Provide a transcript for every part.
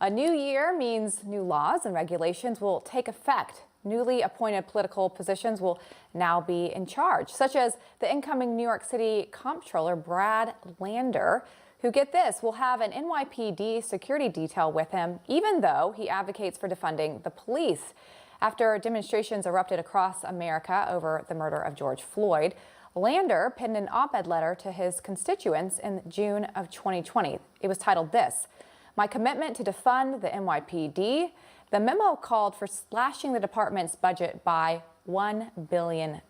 A new year means new laws and regulations will take effect. Newly appointed political positions will now be in charge, such as the incoming New York City comptroller Brad Lander, who, get this, will have an NYPD security detail with him, even though he advocates for defunding the police. After demonstrations erupted across America over the murder of George Floyd, Lander penned an op-ed letter to his constituents in June of 2020. It was titled this: "My commitment to defund the NYPD." The memo called for slashing the department's budget by $1 billion.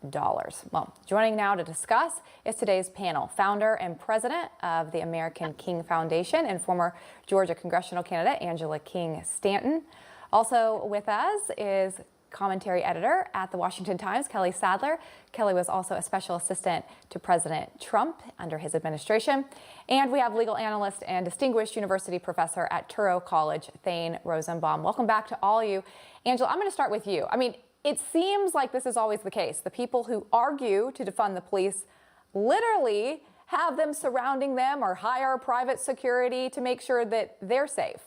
Well, joining now to discuss is today's panel, founder and president of the American King Foundation and former Georgia congressional candidate Angela King Stanton. Also with us is commentary editor at the Washington Times, Kelly Sadler. Kelly was also a special assistant to President Trump under his administration. And we have legal analyst and distinguished university professor at Touro College, Thane Rosenbaum. Welcome back to all of you. Angela, I'm going to start with you. I mean, it seems like this is always the case. The people who argue to defund the police literally have them surrounding them or hire private security to make sure that they're safe.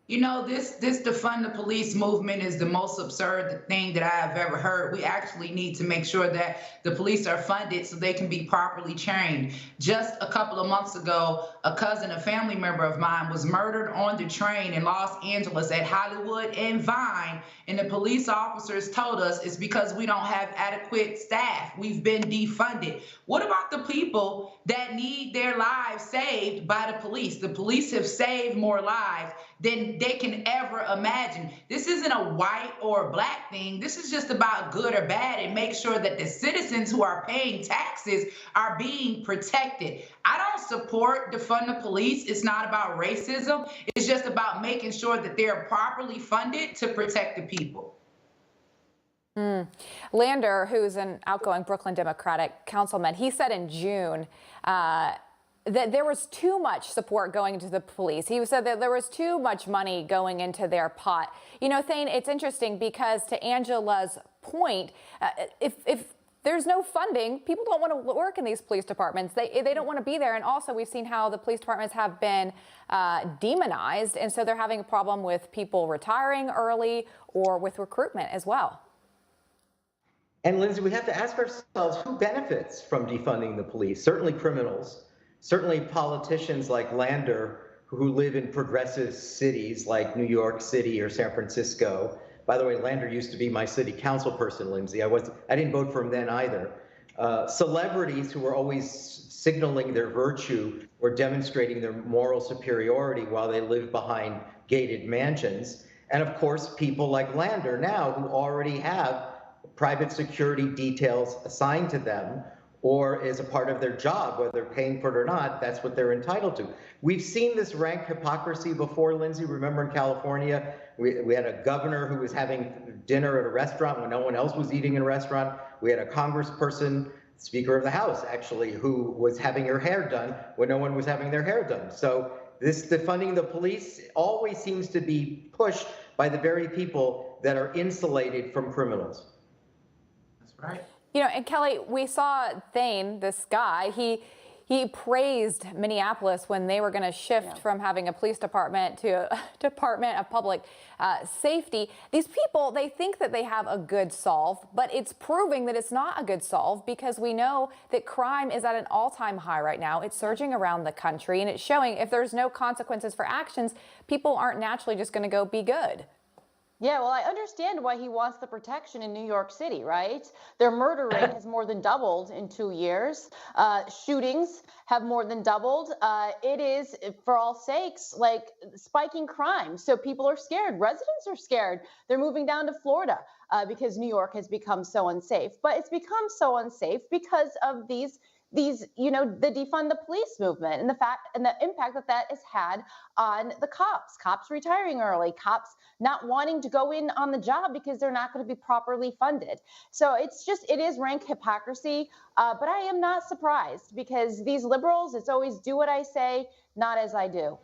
You know, this defund the police movement is the most absurd thing that I have ever heard. We actually need to make sure that the police are funded so they can be properly trained. Just a couple of months ago, a family member of mine was murdered on the train in Los Angeles at Hollywood and Vine, and the police officers told us it's because we don't have adequate staff. We've been defunded. What about the people that need their lives saved by the police? The police have saved more lives than they can ever imagine. This isn't a white or black thing. This is just about good or bad, and make sure that the citizens who are paying taxes are being protected. I don't support defund the police. It's not about racism. It's just about making sure that they're properly funded to protect the people. Lander, who's an outgoing Brooklyn Democratic councilman, he said in June that there was too much support going into the police. He said that there was too much money going into their pot. You know, Thane, it's interesting because, to Angela's point, if there's no funding, people don't want to work in these police departments. They don't want to be there. And also, we've seen how the police departments have been demonized. And so they're having a problem with people retiring early or with recruitment as well. And Lindsay, we have to ask ourselves, who benefits from defunding the police? Certainly criminals. Certainly politicians like Lander, who live in progressive cities like New York City or San Francisco. By the way, Lander used to be my city council person, Lindsay. I didn't vote for him then either. Celebrities who are always signaling their virtue or demonstrating their moral superiority while they live behind gated mansions. And of course, people like Lander now, who already have private security details assigned to them, or as a part of their job, whether they're paying for it or not, that's what they're entitled to. We've seen this rank hypocrisy before, Lindsay. Remember in California, we had a governor who was having dinner at a restaurant when no one else was eating in a restaurant. We had a congressperson, Speaker of the House, actually, who was having her hair done when no one was having their hair done. So this defunding the police always seems to be pushed by the very people that are insulated from criminals. That's right. You know, and Kelly, we saw Thane, this guy, he praised Minneapolis when they were going to shift from having a police department to a Department of Public Safety. These people, they think that they have a good solve, but it's proving that it's not a good solve, because we know that crime is at an all-time high right now. It's surging around the country, and it's showing if there's no consequences for actions, people aren't naturally just going to go be good. Yeah, well, I understand why he wants the protection in New York City, right? Their murder rate has more than doubled in 2 years. Shootings have more than doubled. It is, for all sakes, like spiking crime. So people are scared. Residents are scared. They're moving down to Florida because New York has become so unsafe. But it's become so unsafe because of these, you know, the defund the police movement and the fact and the impact that has had on the cops retiring early, cops not wanting to go in on the job because they're not going to be properly funded. So it is rank hypocrisy, but I am not surprised, because these liberals, it's always do what I say, not as I do.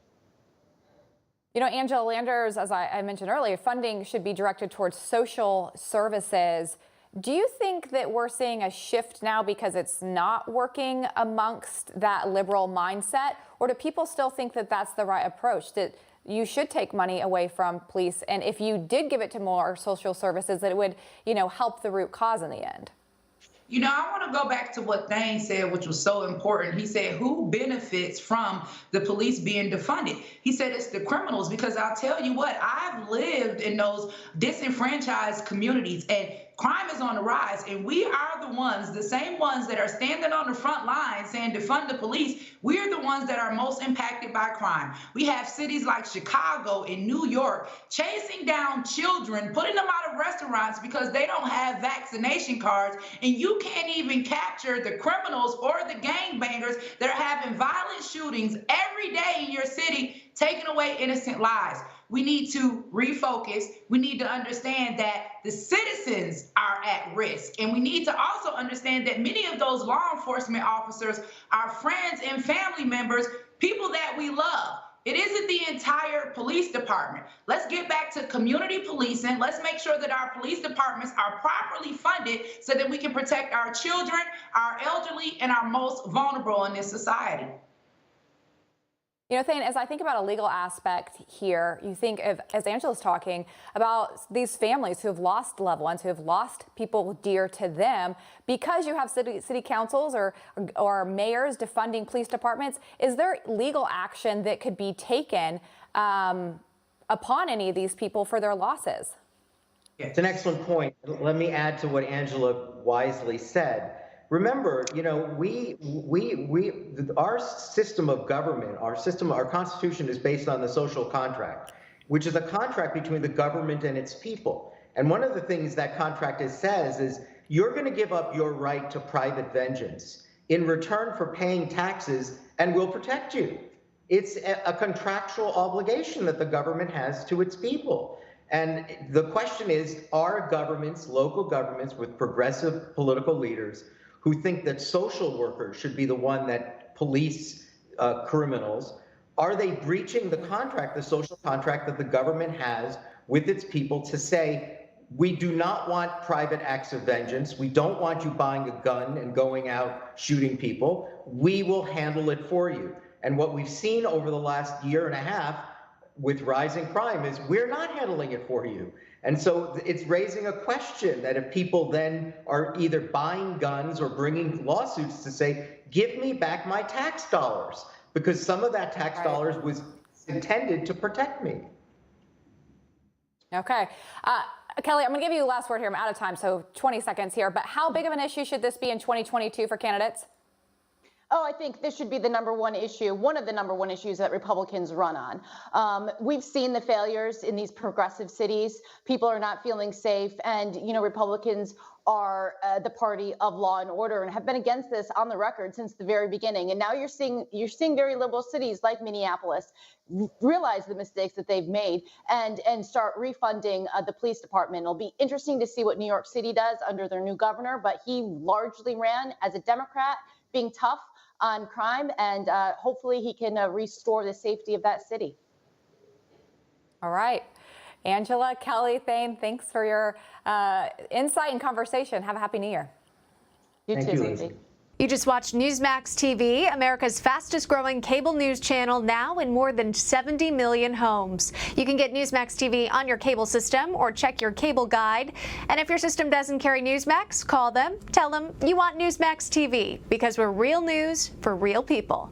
You know, Angela, Landers, as I mentioned earlier, funding should be directed towards social services. Do you think that we're seeing a shift now because it's not working amongst that liberal mindset, or do people still think that that's the right approach? That you should take money away from police, and if you did give it to more social services, that it would, help the root cause in the end. I want to go back to what Thane said, which was so important. He said, who benefits from the police being defunded? He said it's the criminals, because I'll tell you what, I've lived in those disenfranchised communities, and crime is on the rise, and we are the same ones that are standing on the front line saying defund the police. We're the ones that are most impacted by crime. We have cities like Chicago and New York chasing down children, putting them out of restaurants because they don't have vaccination cards, and you can't even capture the criminals or the gangbangers that are having violent shootings every day in your city, taking away innocent lives. We need to refocus. We need to understand that the citizens are at risk. And we need to also understand that many of those law enforcement officers are friends and family members, people that we love. It isn't the entire police department. Let's get back to community policing. Let's make sure that our police departments are properly funded so that we can protect our children, our elderly, and our most vulnerable in this society. Thane, as I think about a legal aspect here, you think of, as Angela's talking about these families who have lost loved ones, who have lost people dear to them, because you have city councils or mayors defunding police departments. Is there legal action that could be taken upon any of these people for their losses? It's an excellent point. Let me add to what Angela wisely said. Remember, our system of government, our Constitution is based on the social contract, which is a contract between the government and its people. And one of the things that contract says is you're going to give up your right to private vengeance in return for paying taxes, and we'll protect you. It's a contractual obligation that the government has to its people. And the question is, are governments, local governments with progressive political leaders, who think that social workers should be the one that police criminals, are they breaching the contract, the social contract that the government has with its people to say, we do not want private acts of vengeance. We don't want you buying a gun and going out shooting people. We will handle it for you. And what we've seen over the last year and a half with rising crime is we're not handling it for you. And so it's raising a question that if people then are either buying guns or bringing lawsuits to say, give me back my tax dollars, because some of that tax dollars was intended to protect me. Okay. Kelly, I'm going to give you the last word here. I'm out of time, so 20 seconds here. But how big of an issue should this be in 2022 for candidates? Oh, I think this should be the number one issue, one of the number one issues that Republicans run on. We've seen the failures in these progressive cities. People are not feeling safe. And, Republicans are the party of law and order and have been against this on the record since the very beginning. And now you're seeing very liberal cities like Minneapolis realize the mistakes that they've made and start refunding the police department. It'll be interesting to see what New York City does under their new governor, but he largely ran as a Democrat, being tough on crime, and hopefully he can restore the safety of that city. All right. Angela, Kelly, Thane, thanks for your insight and conversation. Have a happy New Year. You Thank too, you, Lindsay. You just watched Newsmax TV, America's fastest growing cable news channel, now in more than 70 million homes. You can get Newsmax TV on your cable system or check your cable guide. And if your system doesn't carry Newsmax, call them, tell them you want Newsmax TV, because we're real news for real people.